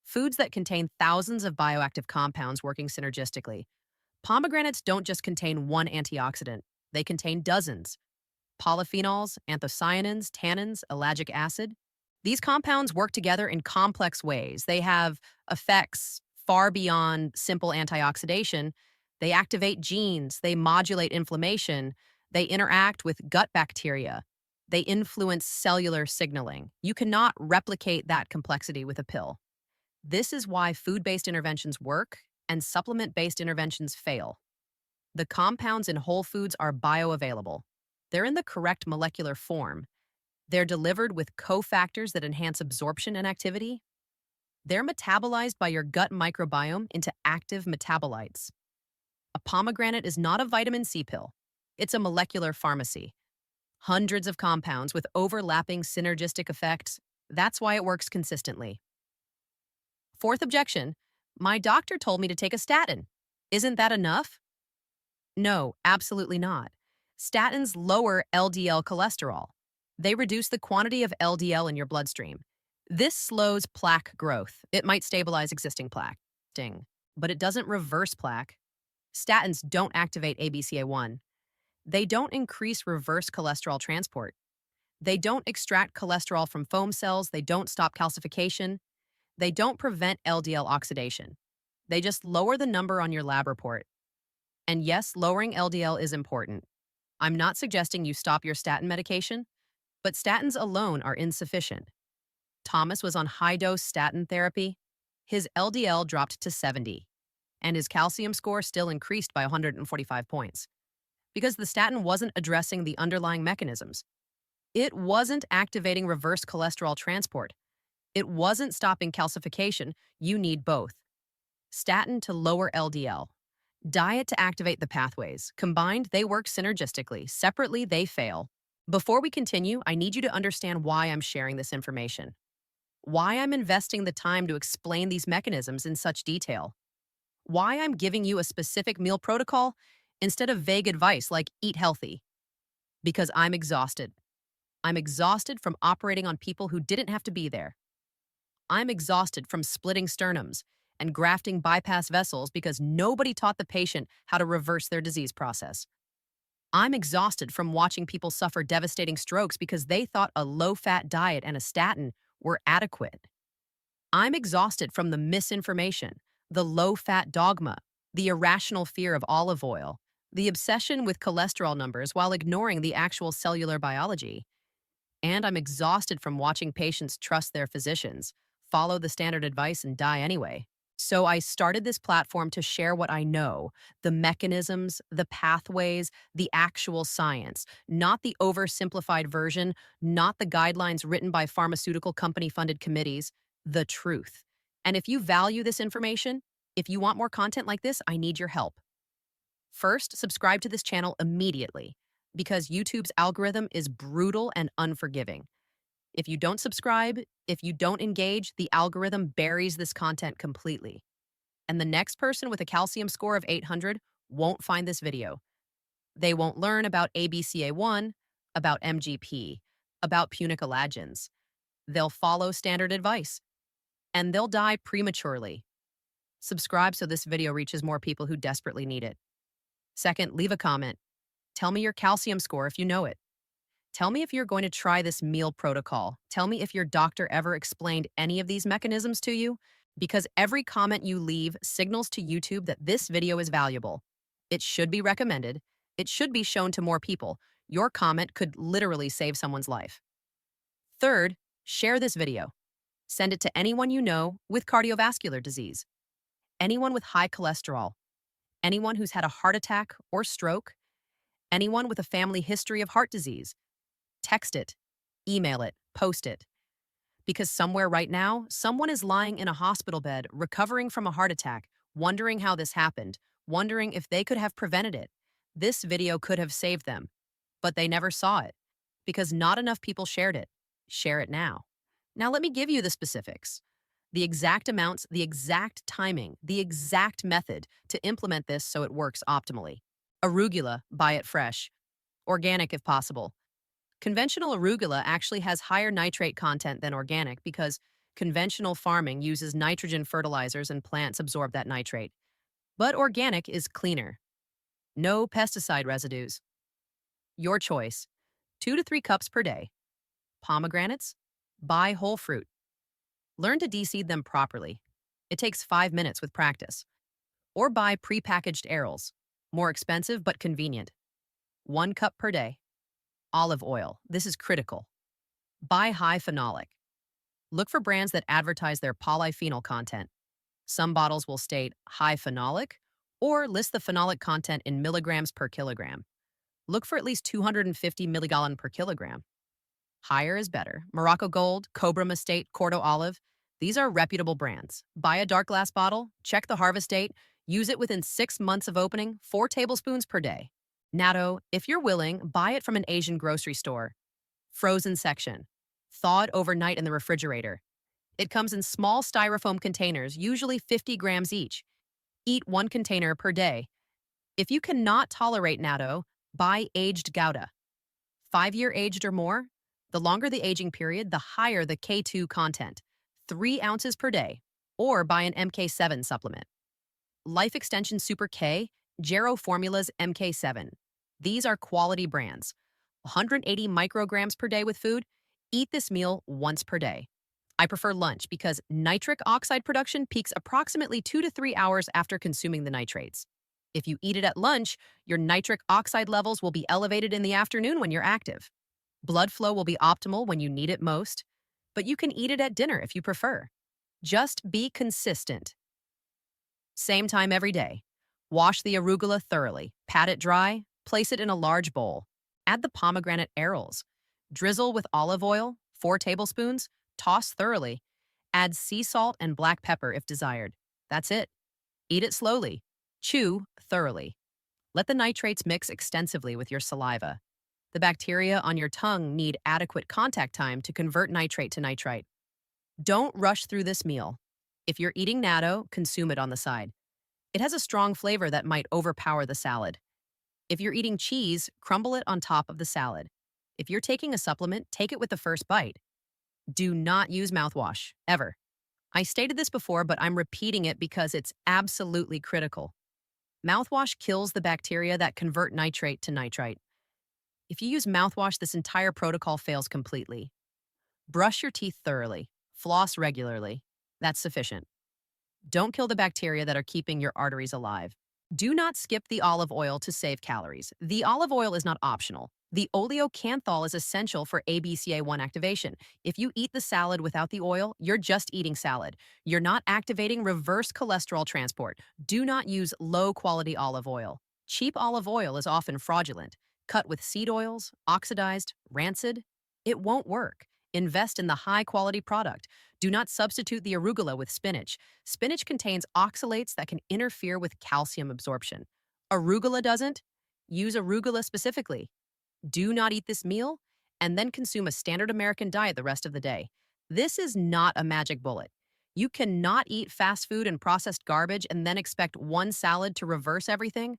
Foods that contain thousands of bioactive compounds working synergistically. Pomegranates don't just contain one antioxidant. They contain dozens. Polyphenols, anthocyanins, tannins, ellagic acid. These compounds work together in complex ways. They have effects far beyond simple antioxidation. They activate genes, they modulate inflammation, they interact with gut bacteria. They influence cellular signaling. You cannot replicate that complexity with a pill. This is why food-based interventions work and supplement-based interventions fail. The compounds in whole foods are bioavailable. They're in the correct molecular form. They're delivered with cofactors that enhance absorption and activity. They're metabolized by your gut microbiome into active metabolites. A pomegranate is not a vitamin C pill. It's a molecular pharmacy. Hundreds of compounds with overlapping synergistic effects. That's why it works consistently. Fourth objection, my doctor told me to take a statin. Isn't that enough? No, absolutely not. Statins lower LDL cholesterol. They reduce the quantity of LDL in your bloodstream. This slows plaque growth. It might stabilize existing plaque, but it doesn't reverse plaque. Statins don't activate ABCA1. They don't increase reverse cholesterol transport. They don't extract cholesterol from foam cells. They don't stop calcification. They don't prevent LDL oxidation. They just lower the number on your lab report. And yes, lowering LDL is important. I'm not suggesting you stop your statin medication, but statins alone are insufficient. Thomas was on high-dose statin therapy. His LDL dropped to 70, and his calcium score still increased by 145 points because the statin wasn't addressing the underlying mechanisms. It wasn't activating reverse cholesterol transport. It wasn't stopping calcification. You need both. Statin to lower LDL. Diet to activate the pathways. Combined, they work synergistically. Separately, they fail. Before we continue, I need you to understand why I'm sharing this information. Why I'm investing the time to explain these mechanisms in such detail. Why I'm giving you a specific meal protocol instead of vague advice like eat healthy. Because I'm exhausted. I'm exhausted from operating on people who didn't have to be there. I'm exhausted from splitting sternums and grafting bypass vessels because nobody taught the patient how to reverse their disease process. I'm exhausted from watching people suffer devastating strokes because they thought a low-fat diet and a statin were adequate. I'm exhausted from the misinformation, the low-fat dogma, the irrational fear of olive oil, the obsession with cholesterol numbers while ignoring the actual cellular biology. And I'm exhausted from watching patients trust their physicians, follow the standard advice, and die anyway. So I started this platform to share what I know, the mechanisms, the pathways, the actual science, not the oversimplified version, not the guidelines written by pharmaceutical company-funded committees, the truth. And if you value this information, if you want more content like this, I need your help. First, subscribe to this channel immediately, because YouTube's algorithm is brutal and unforgiving. If you don't subscribe, if you don't engage, the algorithm buries this content completely. And the next person with a calcium score of 800 won't find this video. They won't learn about ABCA1, about MGP, about punicolagens. They'll follow standard advice, and they'll die prematurely. Subscribe so this video reaches more people who desperately need it. Second, leave a comment. Tell me your calcium score if you know it. Tell me if you're going to try this meal protocol. Tell me if your doctor ever explained any of these mechanisms to you, because every comment you leave signals to YouTube that this video is valuable. It should be recommended. It should be shown to more people. Your comment could literally save someone's life. Third, share this video. Send it to anyone you know with cardiovascular disease, anyone with high cholesterol, anyone who's had a heart attack or stroke, anyone with a family history of heart disease. Text it, email it, post it. Because somewhere right now, someone is lying in a hospital bed, recovering from a heart attack, wondering how this happened, wondering if they could have prevented it. This video could have saved them, but they never saw it because not enough people shared it. Share it now. Now let me give you the specifics. The exact amounts, the exact timing, the exact method to implement this so it works optimally. Arugula, buy it fresh. Organic if possible. Conventional arugula actually has higher nitrate content than organic because conventional farming uses nitrogen fertilizers and plants absorb that nitrate. But organic is cleaner. No pesticide residues. Your choice. 2 to 3 cups per day. Pomegranates? Buy whole fruit. Learn to de-seed them properly. It takes 5 minutes with practice. Or buy pre-packaged arils. More expensive but convenient. 1 cup per day. Olive oil. This is critical. Buy high phenolic. Look for brands that advertise their polyphenol content. Some bottles will state high phenolic or list the phenolic content in milligrams per kilogram. Look for at least 250 milligallon per kilogram. Higher is better. Morocco Gold, Cobra Estate, Cordo Olive. These are reputable brands. Buy a dark glass bottle, check the harvest date, use it within 6 months of opening, 4 tablespoons per day. Natto, if you're willing, buy it from an Asian grocery store. Frozen section. Thawed overnight in the refrigerator. It comes in small styrofoam containers, usually 50 grams each. Eat 1 container per day. If you cannot tolerate natto, buy aged Gouda. 5-year aged or more. The longer the aging period, the higher the K2 content. 3 ounces per day. Or buy an MK7 supplement. Life Extension Super K, Gero Formulas MK7. These are quality brands. 180 micrograms per day with food. Eat this meal once per day. I prefer lunch because nitric oxide production peaks approximately 2 to 3 hours after consuming the nitrates. If you eat it at lunch, your nitric oxide levels will be elevated in the afternoon when you're active. Blood flow will be optimal when you need it most, but you can eat it at dinner if you prefer. Just be consistent. Same time every day. Wash the arugula thoroughly, pat it dry, place it in a large bowl. Add the pomegranate arils. Drizzle with olive oil, 4 tablespoons, toss thoroughly. Add sea salt and black pepper if desired. That's it. Eat it slowly. Chew thoroughly. Let the nitrates mix extensively with your saliva. The bacteria on your tongue need adequate contact time to convert nitrate to nitrite. Don't rush through this meal. If you're eating natto, consume it on the side. It has a strong flavor that might overpower the salad. If you're eating cheese, crumble it on top of the salad. If you're taking a supplement, take it with the first bite. Do not use mouthwash, ever. I stated this before, but I'm repeating it because it's absolutely critical. Mouthwash kills the bacteria that convert nitrate to nitrite. If you use mouthwash, this entire protocol fails completely. Brush your teeth thoroughly. Floss regularly. That's sufficient. Don't kill the bacteria that are keeping your arteries alive. Do not skip the olive oil to save calories. The olive oil is not optional. The oleocanthal is essential for ABCA1 activation. If you eat the salad without the oil, you're just eating salad. You're not activating reverse cholesterol transport. Do not use low-quality olive oil. Cheap olive oil is often fraudulent. Cut with seed oils, oxidized, rancid. It won't work. Invest in the high-quality product. Do not substitute the arugula with spinach. Spinach contains oxalates that can interfere with calcium absorption. Arugula doesn't. Use arugula specifically. Do not eat this meal, and then consume a standard American diet the rest of the day. This is not a magic bullet. You cannot eat fast food and processed garbage and then expect one salad to reverse everything.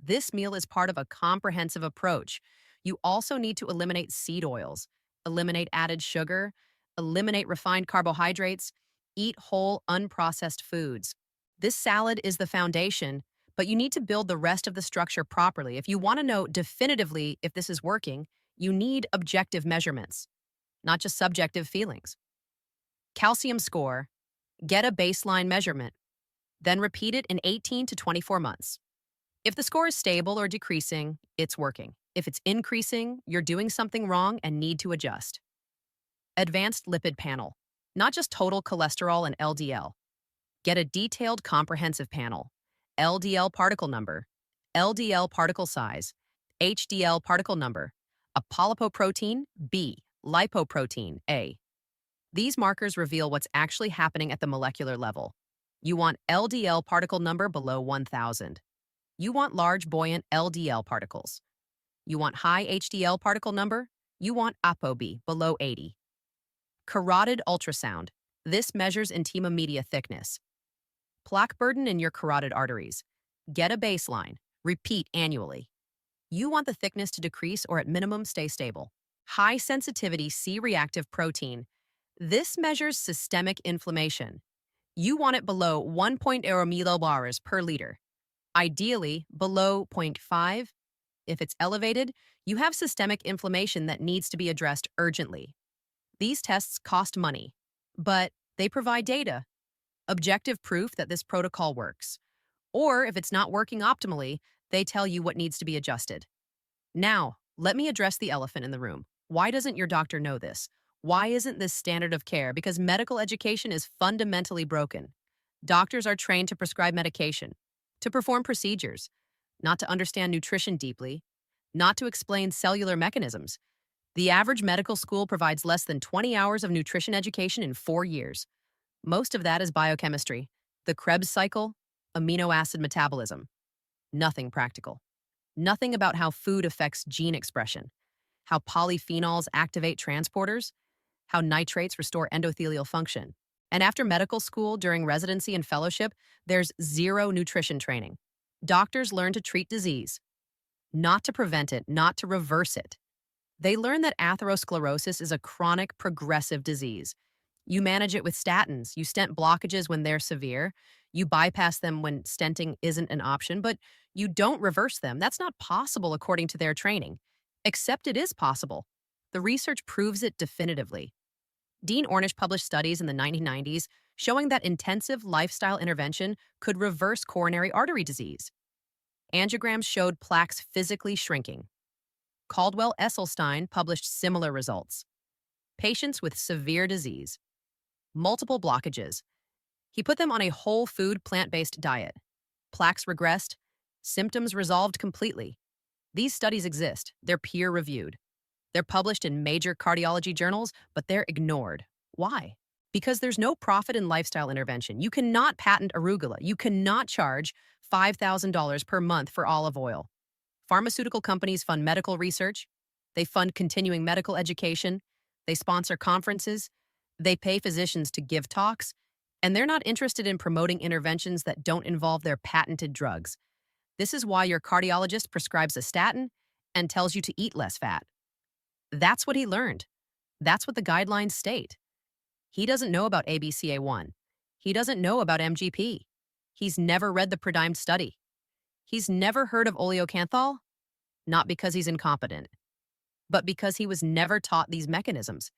This meal is part of a comprehensive approach. You also need to eliminate seed oils, eliminate added sugar, eliminate refined carbohydrates, eat whole, unprocessed foods. This salad is the foundation, but you need to build the rest of the structure properly. If you want to know definitively if this is working, you need objective measurements, not just subjective feelings. Calcium score. Get a baseline measurement, then repeat it in 18 to 24 months. If the score is stable or decreasing, it's working. If it's increasing, you're doing something wrong and need to adjust. Advanced lipid panel. Not just total cholesterol and LDL. Get a detailed, comprehensive panel. LDL particle number, LDL particle size, HDL particle number, apolipoprotein B, lipoprotein A. These markers reveal what's actually happening at the molecular level. You want LDL particle number below 1,000. You want large, buoyant LDL particles. You want high HDL particle number. You want ApoB below 80. Carotid ultrasound. This measures intima media thickness. Plaque burden in your carotid arteries. Get a baseline. Repeat annually. You want the thickness to decrease or at minimum stay stable. High sensitivity C-reactive protein. This measures systemic inflammation. You want it below 1.0 millibars per liter. Ideally, below 0.5. If it's elevated, you have systemic inflammation that needs to be addressed urgently. These tests cost money, but they provide data, objective proof that this protocol works. Or if it's not working optimally, they tell you what needs to be adjusted. Now, Let me address the elephant in the room. Why doesn't your doctor know this? Why isn't this standard of care? Because medical education is fundamentally broken. Doctors are trained to prescribe medication, to perform procedures, not to understand nutrition deeply, not to explain cellular mechanisms. The average medical school provides less than 20 hours of nutrition education in 4 years. Most of that is biochemistry, the Krebs cycle, amino acid metabolism. Nothing practical. Nothing about how food affects gene expression, how polyphenols activate transporters, how nitrates restore endothelial function. And after medical school, during residency and fellowship, there's zero nutrition training. Doctors learn to treat disease, not to prevent it, not to reverse it. They learn that atherosclerosis is a chronic, progressive disease. You manage it with statins. You stent blockages when they're severe. You bypass them when stenting isn't an option, but you don't reverse them. That's not possible according to their training. Except it is possible. The research proves it definitively. Dean Ornish published studies in the 1990s showing that intensive lifestyle intervention could reverse coronary artery disease. Angiograms showed plaques physically shrinking. Caldwell Esselstyn published similar results. Patients with severe disease, multiple blockages. He put them on a whole food, plant-based diet. Plaques regressed, symptoms resolved completely. These studies exist. They're peer-reviewed. They're published in major cardiology journals, but they're ignored. Why? Because there's no profit in lifestyle intervention. You cannot patent arugula. You cannot charge $5,000 per month for olive oil. Pharmaceutical companies fund medical research. They fund continuing medical education. They sponsor conferences. They pay physicians to give talks. And they're not interested in promoting interventions that don't involve their patented drugs. This is why your cardiologist prescribes a statin and tells you to eat less fat. That's what he learned. That's what the guidelines state. He doesn't know about ABCA1. He doesn't know about MGP. He's never read the Predimed study. He's never heard of oleocanthal, not because he's incompetent, but because he was never taught these mechanisms.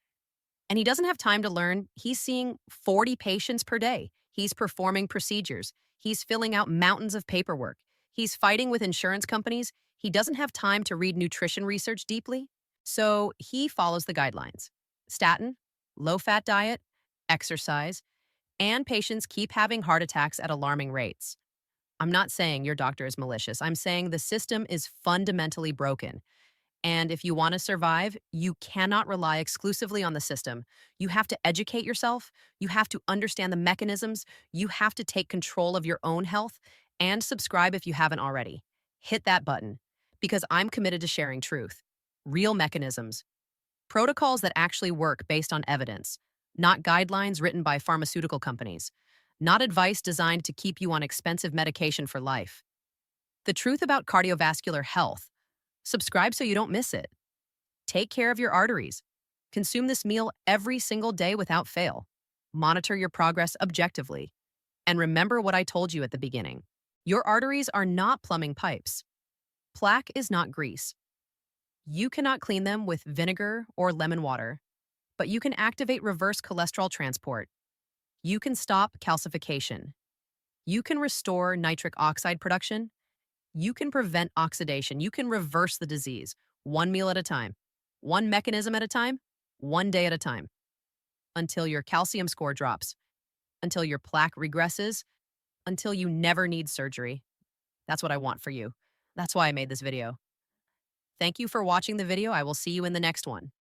And he doesn't have time to learn. He's seeing 40 patients per day. He's performing procedures. He's filling out mountains of paperwork. He's fighting with insurance companies. He doesn't have time to read nutrition research deeply. So he follows the guidelines. Statin, low-fat diet, exercise, and patients keep having heart attacks at alarming rates. I'm not saying your doctor is malicious. I'm saying the system is fundamentally broken. And if you want to survive, you cannot rely exclusively on the system. You have to educate yourself. You have to understand the mechanisms. You have to take control of your own health and subscribe if you haven't already. Hit that button because I'm committed to sharing truth, real mechanisms, protocols that actually work based on evidence, not guidelines written by pharmaceutical companies, not advice designed to keep you on expensive medication for life. The truth about cardiovascular health. Subscribe so you don't miss it. Take care of your arteries. Consume this meal every single day without fail. Monitor your progress objectively. And remember what I told you at the beginning. Your arteries are not plumbing pipes. Plaque is not grease. You cannot clean them with vinegar or lemon water, but you can activate reverse cholesterol transport. You can stop calcification. You can restore nitric oxide production. You can prevent oxidation. You can reverse the disease, one meal at a time, one mechanism at a time, one day at a time, until your calcium score drops, until your plaque regresses, until you never need surgery. That's what I want for you. That's why I made this video. Thank you for watching the video. I will see you in the next one.